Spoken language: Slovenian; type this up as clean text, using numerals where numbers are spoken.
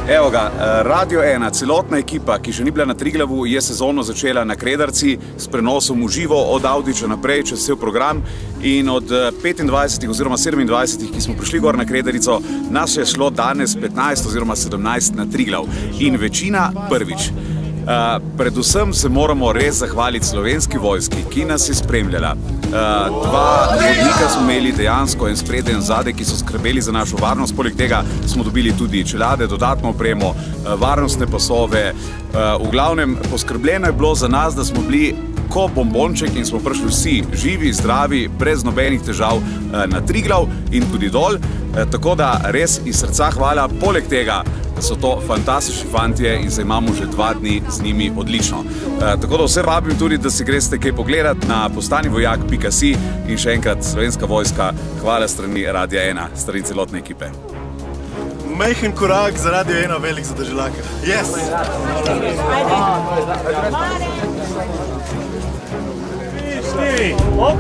Evo ga, Radio 1, celotna ekipa, ki še ni bila na Triglavu, je sezono začela na Krederci s prenosom v živo od Avdiča naprej čez cel program in od 25 oziroma 27, ki smo prišli gor na Krederico, nas je šlo danes 15 oziroma 17 na Triglav in večina prvič. Predvsem se moramo res zahvaliti Slovenski vojski, ki nas je spremljala. Dva vodnika smo imeli dejansko en spredaj in zadaj, ki so skrbeli za našo varnost. Poleg tega smo dobili tudi čelade, dodatno opremo, varnostne pasove. V glavnem, poskrbljeno je bilo za nas, da smo bili ko bombonček in smo prišli vsi živi, zdravi, brez nobenih težav na Triglav in tudi dol. Tako da res iz srca hvala. Poleg tega so to fantastični fantje in se imamo že 2 dni z njimi odlično. Tako da vse vabim tudi, da si greste kaj pogledati na postanivojak.si in še enkrat Slovenska vojska, hvala strani Radia 1, strani celotne ekipe. Majhen korak za Radio 1, velik za državljaka. Yes! Hop!